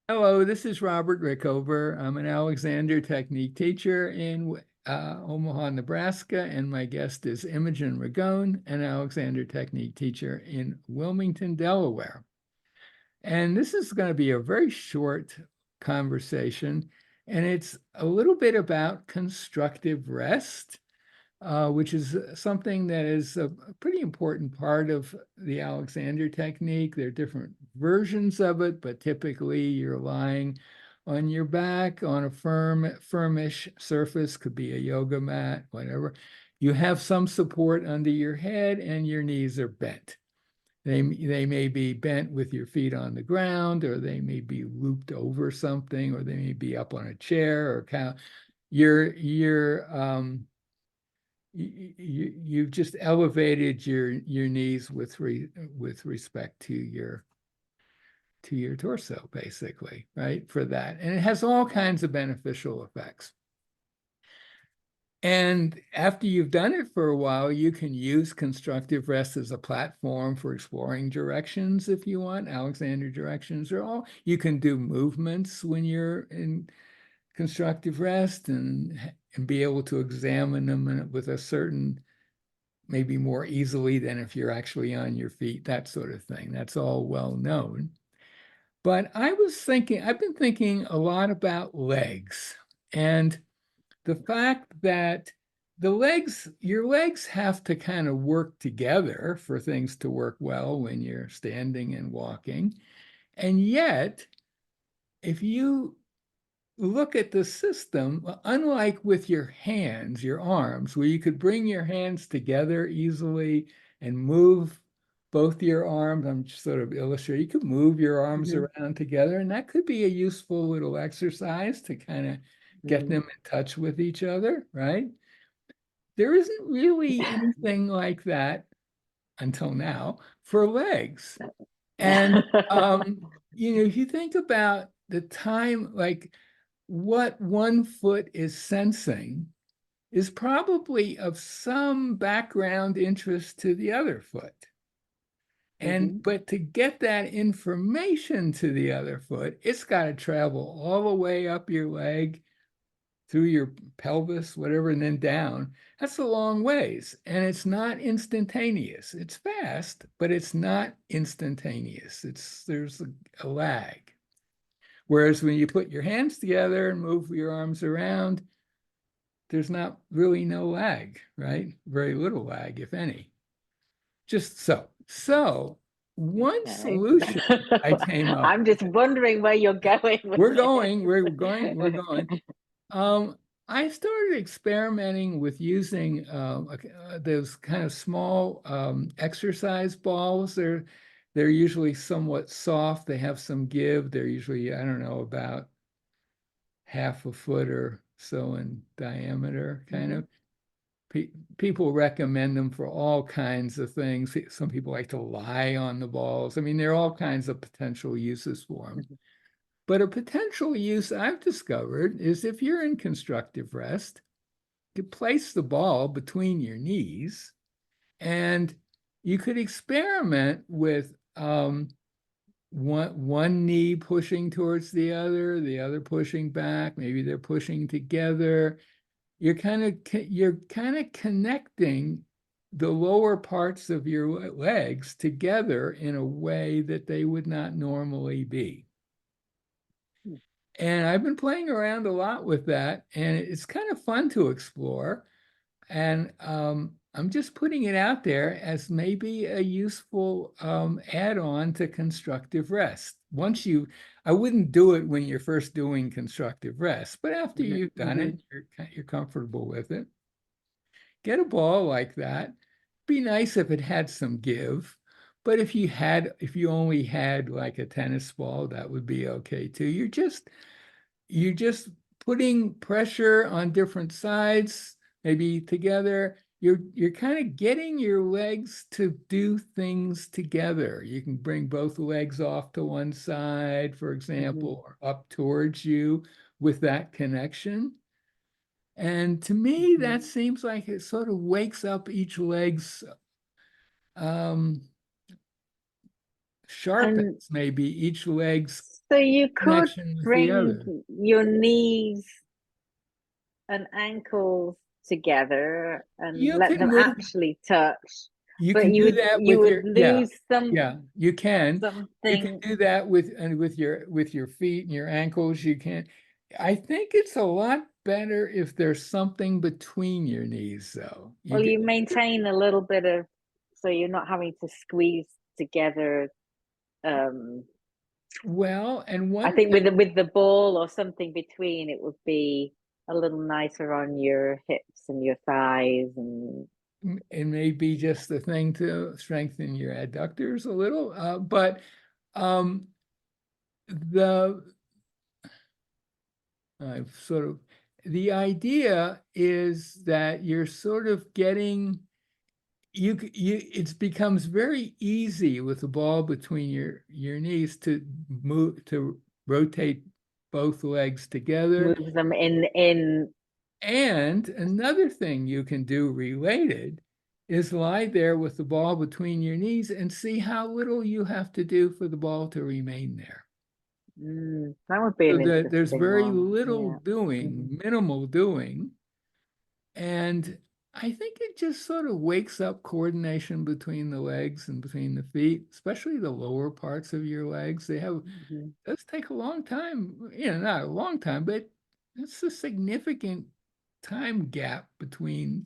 Hello, this is Robert Rickover. I'm an Alexander Technique teacher in Omaha, Nebraska, and my guest is Imogen Ragone, an Alexander Technique teacher in Wilmington, Delaware. And this is going to be a very short conversation, and it's a little bit about constructive rest, which is something that is a pretty important part of the Alexander technique. There are different versions of it, but typically you're lying on your back on a firmish surface, could be a yoga mat, whatever. You have some support under your head and your knees are bent. They may be bent with your feet on the ground, or they may be looped over something, or they may be up on a chair or cow. You've just elevated your knees with respect to your torso, basically, right? For that. And it has all kinds of beneficial effects. And after you've done it for a while, you can use constructive rest as a platform for exploring directions if you want, Alexander directions, or all. You can do movements when you're in constructive rest and be able to examine them with a certain, maybe more easily than if you're actually on your feet, that sort of thing. That's all well known. But I've been thinking a lot about legs and the fact that your legs have to kind of work together for things to work well when you're standing and walking. And yet, if you look at the system, unlike with your hands, your arms, where you could bring your hands together easily and move both your arms. I'm just sort of illustrating. You could move your arms Mhm, around together, and that could be a useful little exercise to kind of get mhm. them in touch with each other, right? There isn't really anything like that until now for legs. And if you think about the time, like what one foot is sensing is probably of some background interest to the other foot. Mhm, But to get that information to the other foot, it's got to travel all the way up your leg, through your pelvis, whatever, and then down. That's a long ways. And it's not instantaneous. It's fast, but it's not instantaneous. There's a lag. Whereas when you put your hands together and move your arms around, there's not really no lag, right? Very little lag, if any. Just so. So one okay. solution I came up I'm just with, wondering where you're going with we're going. it. I started experimenting with using those kind of small exercise balls. They're usually somewhat soft. They have some give. They're usually, I don't know, about half a foot or so in diameter, kind Mhm, of. People recommend them for all kinds of things. Some people like to lie on the balls. I mean, there are all kinds of potential uses for them. mhm, But a potential use I've discovered is if you're in constructive rest, you place the ball between your knees and you could experiment with one knee pushing towards the other pushing back. Maybe they're pushing together. You're kind of connecting the lower parts of your legs together in a way that they would not normally be. And I've been playing around a lot with that, and it's kind of fun to explore. And I'm just putting it out there as maybe a useful add-on to constructive rest. I wouldn't do it when you're first doing constructive rest, but after mhm, you've done it, mhm, you're comfortable with it. Get a ball like that. Be nice if it had some give, but if you only had like a tennis ball, that would be okay too. You're just putting pressure on different sides, maybe together. You're kind of getting your legs to do things together. You can bring both legs off to one side, for mhm, example, or up towards you with that connection. And to me, mhm, that seems like it sort of wakes up each leg's um, And sharpens maybe each leg's so you could connection with the bring other. your knees and ankles together and You let can them move, actually touch, you but can do that you with would your, yeah, lose some yeah, you can. You can something. do that with, and with your feet and your ankles, you can. I think it's a lot better if there's something between your knees, though. You Well, get, you maintain a little bit of, so you're not having to squeeze together. Um, well, and I one think thing, with the ball or something between, it would be a little nicer on your hips and your thighs and it may be just the thing to strengthen your adductors a little, but um, the I've sort of, the idea is that you're sort of getting, it becomes very easy with the ball between your knees to move, to rotate both legs together. move them in. And another thing you can do related is lie there with the ball between your knees and see how little you have to do for the ball to remain there. That would be So an that there's interesting very one. little Yeah. doing, Hmm. minimal doing. And I think it just sort of wakes up coordination between the legs and between the feet, especially the lower parts of your legs. They have, Hmm. does take a long time, not a long time, but it's a significant time gap between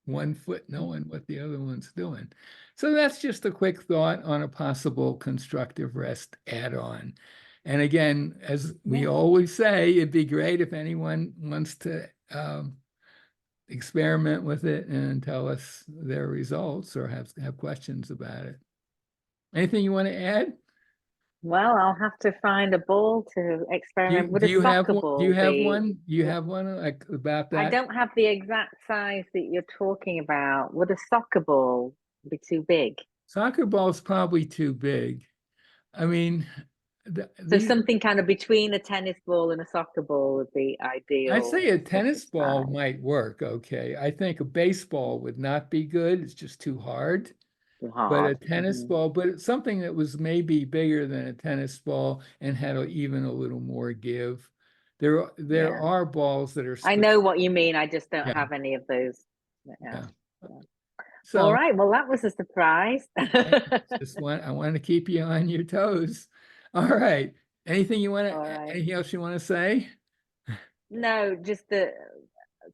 one foot knowing what the other one's doing. So that's just a quick thought on a possible constructive rest add-on. And again, as we Yeah. always say, it'd be great if anyone wants to experiment with it and tell us their results or have questions about it. Anything you want to add? Well, I'll have to find a ball to experiment with. Do A you have soccer one? Do you ball have be? one? Do you have one like about I that? don't have the exact size that you're talking about. Would a soccer ball be too big? Soccer ball's probably too big. I mean, So these, something kind of between a tennis ball and a soccer ball would be I'd ideal say a sort of tennis ball size. might work okay. I think a baseball would not be good. It's just too hard. Too But a hard. tennis Hmm. ball, but it's something that was maybe bigger than a tennis ball and had even a little more give. There Yeah. are balls that are I specific. know what you mean. I just don't Yeah, have any of those. Yeah. yeah. Yeah. All So right. Well, that was a surprise. I want to keep you on your toes. All right. All right. Anything else you want to say? No, just the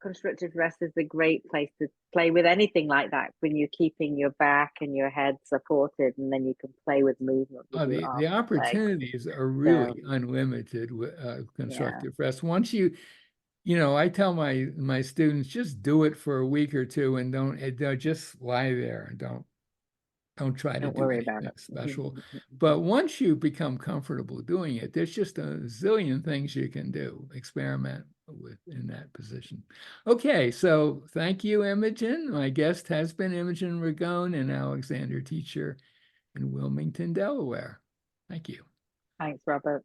constructive rest is a great place to play with anything like that when you're keeping your back and your head supported, and then you can play with movement with Oh, your the arms and legs. opportunities are So, really unlimited with yeah, constructive rest. Once I tell my students just do it for a week or two and don't just lie there and don't try to don't do worry about anything it. special. But once you become comfortable doing it, there's just a zillion things you can do, experiment with in that position. Okay, so thank you, Imogen. My guest has been Imogen Ragone, an Alexander teacher in Wilmington, Delaware. Thank you. Thanks, Robert.